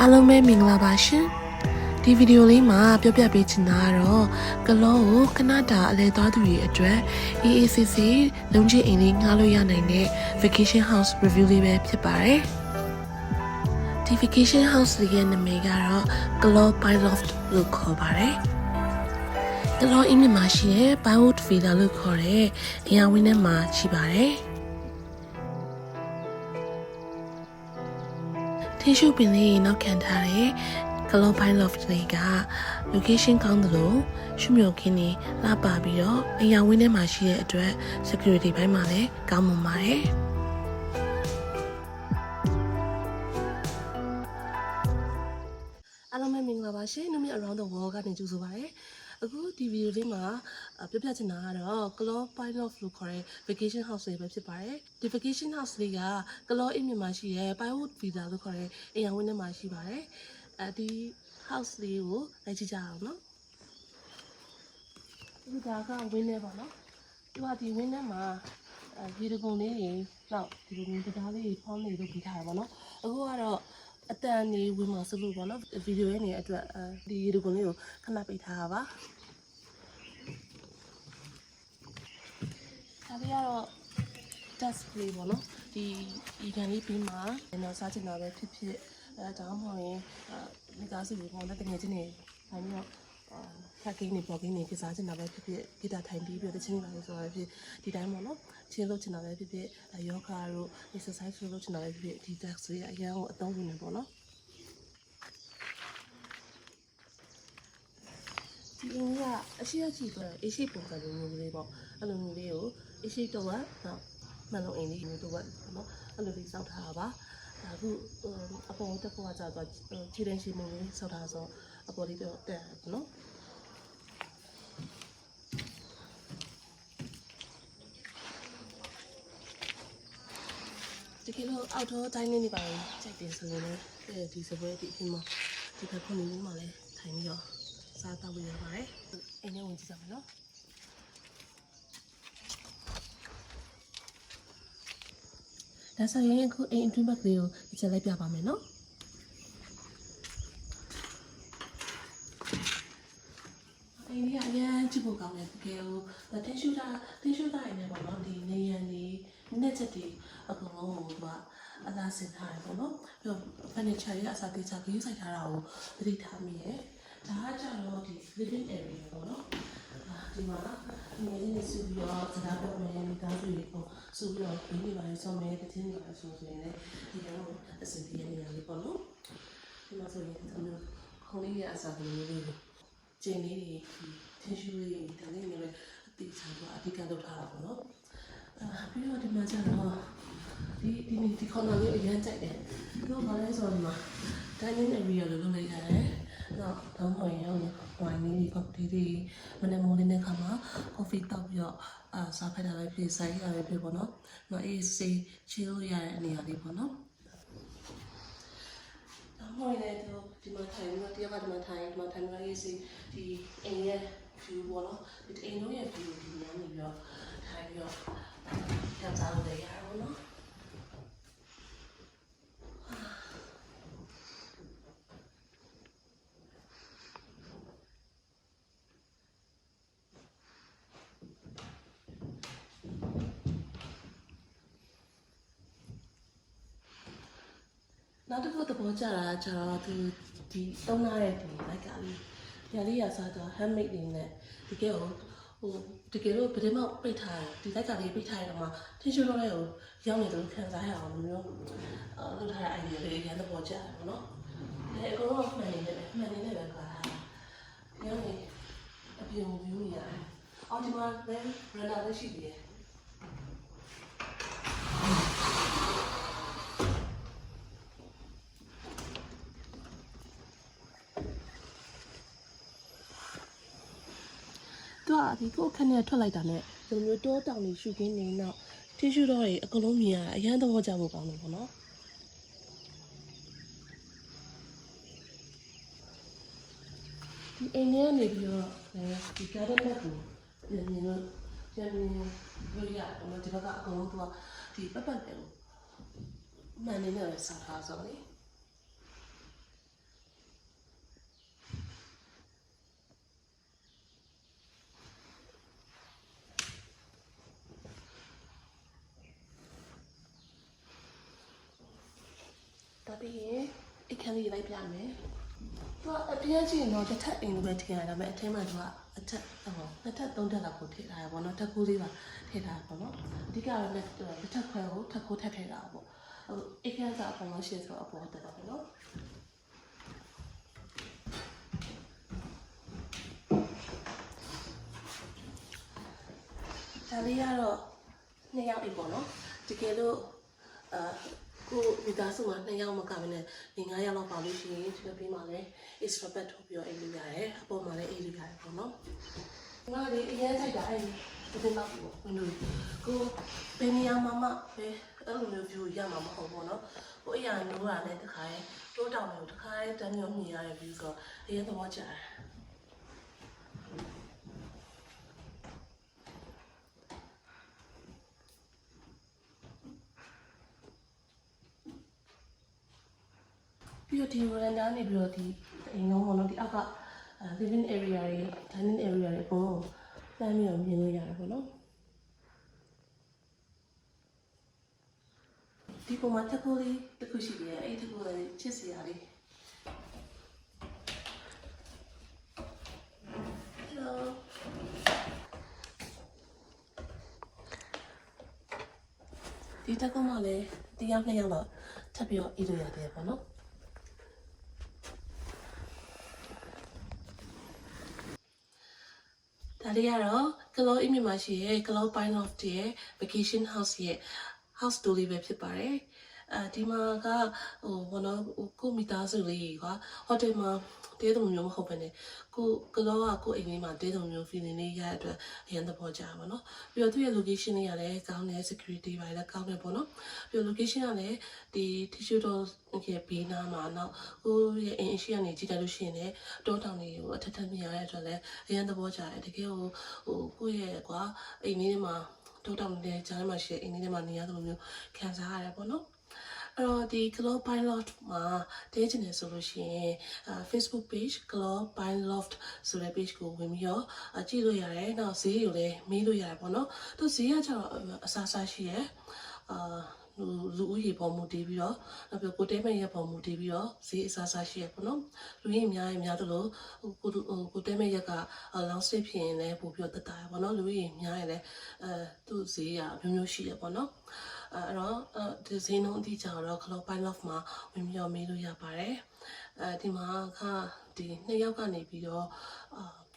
အားလုံးပဲမင်္ဂလာပါရှင်ဒီဗီဒီယိုလေးမှာပြောပြပေးချင်တာကတော့ကလောကိုခဏတာအလဲသွားသူတွေအတွက် AACC လုံခြုံအိမ်လေးငှားလို့ရနိုင်တဲ့ vacation house review လေးပဲဖြစ်ပါတယ်ဒီ vacation house လေးရဲ့နာမည်ကတော့ Kalaw by Loft လို့ခေါ်ပါတယ်ကလောအင်းမြမှာရှိတဲ့ Biowood Villa လို့ခေါ်တဲ့အရာဝင်းထဲမှာရှိပါတယ်ထင်းရှုပင်လေးနောက်ခံထားတဲ့ Kalaw by Loft လေးက location ကောင်းတယ်လို့ရှုမြော်ခင်းနေလာပါပြီးတော့အရာဝင်းထဲမှာရှိတဲ့အတွက် security ဘိုင်းမှာလည်းကောင်းမွန်ပါတယ်အားလုံးပဲမင်္ဂလာပါရှင်နုမြ around the world ကနေကြိုဆိုပါရစေအခုဒီဗီဒီယိုလေးမှာပြောပြချင်တာကတော့ Kalaw by Loft လို့ခေါ်တဲ့ vacation house လေးပဲဖြစ်ပါတယ်ဒီ vacation house လေးက Kalaw အင်းမြမှာရှိတဲ့ Biowood Villa လို့ခေါ်တဲ့အရာဝင်းထဲမှာရှိပါတယ်ဒီ house လေးကိုလိုက်ကြည့်ကြအောင်နော်ဒီဒါကဝင်းထဲပါနော်ဒီဝင်းထဲမှာရေတကုံလေးတွေနောက်ဒီလိုမျိုးတရားလေးတွေဖောင်းနေလို့ပြီးထားတာပေါ့နော်အခုကတော့အတန်နေဝင်မှာစလို့ပေါ့နော်ဗီဒီယိုရဲ့နေအတွက်ဒီရေတကုံလေးကိုခဏပိတ်ထားတာပါဒါလေးကတော့ test လေးပေါ့နော်ဒီဤခံလေးပြီးမှတော့စားချင်တာပဲဖြစ်ဖြစ်ဒါမှမဟုတ်ရင်မိသားစုတွေပေါ့နော်တကယ်ချင်းနေထိုင်ပြီးတော့ခက်ကင်းနေပေါ်ကင်းနေကစားချင်တာပဲဖြစ်ဖြစ်ဂီတာထိုင်ပြီးတော့တချင်းနေပါလေဆိုတော့ဖြစ်ဒီတိုင်းပေါ့နော်ချင်းလုပ်ချင်တာပဲဖြစ်ဖြစ်ယောဂတို့ exercise လုပ်ချင်တာပဲဖြစ်ဖြစ်ဒီ test လေးအရင်ကအသုံးဝင်နေပေါ့နော်ဒီအင်းကအရှိအရှိဆိုအရှိပုံစံမျိုးလေးပေါ့အဲ့လိုမျိုးလေးကိုအရှိတော့ကနောက်မှန်လို့အင်းလေးမျိုးတော့ပေါ့နော်အဲ့လိုလေးစောက်ထားတာပါအခုအပေါ်တက်ဖို့ကကြာတော့ခြေတန်းရှိမှုလေးစောက်ထားဆိုအပေါ်လေးတော့တက်နော်ဒီကိလို့အောက်တော့တိုင်းနေနေပါရင်ကြိုက်တယ်ဆိုရင်လည်းဒီစပွဲဒီအပြင်မှာဒီဘက်ခုနေလေးမှာလည်းထိုင်ပြီးတော့စားတော့ရပါတယ်အိမ်ထဲဝင်ကြည့်ကြမယ်နော်ဒါဆိုရင်အခုအိမ်အတွင်းဘက်လေးကိုဒီချက်လိုက်ပြပါမယ်နော်အိမ်ကြီးအရင်ကြည့်ဖို့ကောင်းတယ်တကယ်ကိုတင်းရှူတာရနေပေါ့နော်ဒီနေရန်ဒီနှစ်ချက်တွေအကုန်လုံးကိုကအလားစင်ထားတယ်ပေါ့နော်ပြီးတော့ furniture တွေအစားသေးချာဂရုစိုက်ထားတာကိုသတိထားမိရဲ့ဒါကကြတော့ဒီ living area ပေါ့နော်ဒီမှာငွေလေးစုပြီးတော့စကားပြောမယ်မိသားစုတွေပေါ့စုပြီးတော့ဘင်းတွေပါလေဆောင်းမယ်တခြင်းတွေပါလေဆိုရင်လည်းဒီကတော့အစီအစဉ်နေရာလေးပေါ့နော်ဒီမှာဆိုရင်ဒီမျိုးခေါင်းလေးရအစားကလေးလေးကျင်းလေးတွေထင်းရှူးလေးဒါလေးတွေလည်းအတိအကျတော့အဓိကလုပ်ထားတာပေါ့နော်ပြီးတော့ဒီမှာကျတော့ဒီခေါင်းလေးအရင်ကြိုက်တယ်တော့ဘာလဲဆိုတော့ဒီမှာ dining area လို့လုပ်လိုက်ရတယ်တော့တောင်းပေါ်ရောဝိုင်းလေးကော်ဖီလေးမနေ့မိုးလေးနဲ့ခါမှာကော်ဖီတောက်ပြီးတော့စားခိုင်းတာပဲဖြစ်ဆိုင်ရပဲဖြစ်ပေါ့နော်။တော့အေးစေးချီလို့ရတဲ့နေရာလေးပေါ့နော်။တောင်းပေါ်လည်းတော့ဒီမှာထိုင်ပြီးတော့တရားကဒီမှာထိုင်ပြီးရေးစေးဒီအိမ်ရဲ့ view ပေါ့နော်။ဒီအိမ်လုံးရဲ့ view ကိုဒီနားနေပြီးတော့ထိုင်ပြီးတော့ကြောက်စားလို့ရအောင်နော်။နောက်တစ်ခုသဘောကျတာကျတော့ဒီသုံးထားတဲ့ဒီလိုက်ကလေးညာလေးရစားတော့ handmade နေနဲ့တကယ်လို့ဗဒင်းမောက်ပိတ်ထားတယ်ဒီလိုက်ကလေးပိတ်ထားရတော့မှထင်းရှူတော့လည်းရောက်နေတယ်ခံစားရအောင်မျိုးလုပ်ထားတဲ့ idea လေးရန်သဘောကျတယ်ပေါ့နော်အဲအကုန်လုံးမှန်နေတယ်ပဲပါတာညနေ ပြင်ကို view နေရတယ်အော်ဒီမှာလည်း veranda လည်းရှိသေးတယ်ဒီကိုခနဲ့ထွက်လိုက်တာနဲ့ဒီလိုမျိုးတောတောင်တွေရှူခင်းနေတော့တီရှူတော့တွေအကုန်လုံးမြင်ရအရန်သဘောကျဖို့ကောင်းတယ်ပေါ့နော်ဒီအိမ်ထဲကနေပြီးတော့ဒီ garden map ကိုမြင်လို့ပြန်လို့ရတယ်ပေါ့နော်ဒီဘက်ကအကုန်လုံးကဒီပတ်ပတ်တယ်ကိုမှန်နေနဲ့စားထားဆိုလေဒါပြီးရင်အခန်းလေးလိုက်ပြမယ်သူကအပြင်းကြီးတော့တစ်ထပ်အိမ်လိုပဲထည့်ရတာပဲအထက်မှာသူကအထက်နှစ်ထပ်သုံးထပ်လောက်ကိုထည့်ထားရပါတော့တက်ကူးလေးပါထည့်ထားပါတော့အဓိကတော့လက်တစ်ထပ်ခွဲကိုထပ်ခိုးထပ်ထည့်တာပေါ့အခန်းစာအပေါ်မှာရှင်းဆိုအပေါ်တက်တာပေါ့နော်ဒါလေးကတော့2ယောက်အိမ်ပေါ့နော်တကယ်လို့ကိုဒီသားစုမှာ2ယောက်မကမနဲ့5ယောက်လောက်ပါလို့ရှိရင်ဒီလိုပြီးမှလည်း extra bed ထုတ်ပြီးတော့အိမ်လို့ရတယ်အပေါ်မှာလည်းအိမ်လို့ရတယ်ပေါ့နော်ငါလေးအရင်ထိုက်တာအဲ့ဒီတော့ဝင်လို့ကိုဘယ်နေရာမှာမှပဲအဲ့လိုမျိုး view ရမှာမဟုတ်ဘူးနော်ကိုအရာနိုးတာနဲ့တခါရဲတိုးတောင်မျိုးတခါရဲတန်းမျိုးမြင်ရတဲ့ view ဆိုအရင်သဘောကျတယ်ပြီးတော့ဒီ veranda နေပြီးတော့ဒီအိမ်လုံးပေါ့နော်ဒီအောက်က living area တွေ dining area တွေအကုန်လုံးတန်းပြီးတော့မြင်လို့ရတယ်ပေါ့နော်ဒီပုံမှာတက်ကိုလေးတစ်ခုရှိတယ်အဲ့ဒီတက်ကိုလေးချစ်စရာလေး Hello ဒီတက်ကိုမှလည်း1ယောက်2ယောက်တော့ထပ်ပြီးတော့အေးလို့ရတယ်ပေါ့နော်ဒါလေးကတော့ Kalaw အိမ်မှာရှိရဲ့ Kalaw Pine Loft ရဲ့ vacation house ရဲ့ house tour လေးပဲဖြစ်ပါတယ်ဒီမှာကဘောနော်ကိုမိသားစုလေးကဟိုတယ်မှာတဲတုံမျိုးမဟုတ်ဘဲနဲ့ကို Kalaw ကကိုအိမ်လေးမှာတဲတုံမျိုး feeling လေးရတဲ့အတွက်အရင်သဘောကျပါတော့ပြီးတော့သူ့ရဲ့ location လေးကလည်းကောင်းတယ် security ပါလည်းကောင်းတယ်ပေါ့နော်ပြီးတော့ location ကလည်းဒီ tissue door ရဲ့ဘေးနားမှာနောက်ကိုရဲ့အိမ်ရှိကနေကြည့်လိုက်လို့ရှိရင်လည်းတောတောင်တွေကိုအထက်ထပ်မြင်ရတဲ့အတွက်လည်းအရင်သဘောကျတယ်တကယ်ကိုရဲ့ကွာအိမ်လေးမှာတောတောင်တွေကြားထဲမှာရှိတဲ့အိမ်လေးတွေမှာနေရတယ်လို့မျိုးခံစားရတယ်ပေါ့နော်အဲ့တော့ဒီ Kalaw Pine Loft မှာတဲချင်တယ်ဆိုလို့ရှိရင် Facebook page Kalaw Pine Loft ဆိုတဲ့ page ကိုဝင်ပြီးတော့ကြည့်လို့ရတယ်နောက်ဈေးကိုလည်းမေးလို့ရတယ်ပေါ့နော်သူဈေးကကျတော့အစားအစာရှိရယ်လူဦးရေပေါ်မူတည်ပြီးတော့နောက်ပြီးကိုတဲမဲ့ရက်ပေါ်မူတည်ပြီးတော့ဈေးအစားအစာရှိရယ်ပေါ့နော်လူကြီးအများသလိုကိုတဲမဲ့ရက်က long stay ဖြစ်ရင်လည်းပို့ပြီးတော့တက်တာရယ်ပေါ့နော်လူကြီးအများရင်လည်းသူ့ဈေးကမျိုးရှိရယ်ပေါ့နော်အဲ့တော့ဒီဈေးနှုန်းအတိအကျတော့ Kalaw Pine Loft မှာဝင်ပြီးတော့မေးလို့ရပါတယ်ဒီမှာကဒီ2ယောက်ကနေပြီးတော့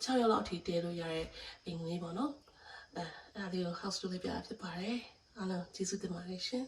6ယောက်လောက်အထိတဲလို့ရတဲ့အိမ်လေးပေါ့နော်အဲ့ဒါလေးကို house tour လေးပြတာဖြစ်ပါတယ်အားလုံးကျေးဇူးတင်ပါတယ်ရှင်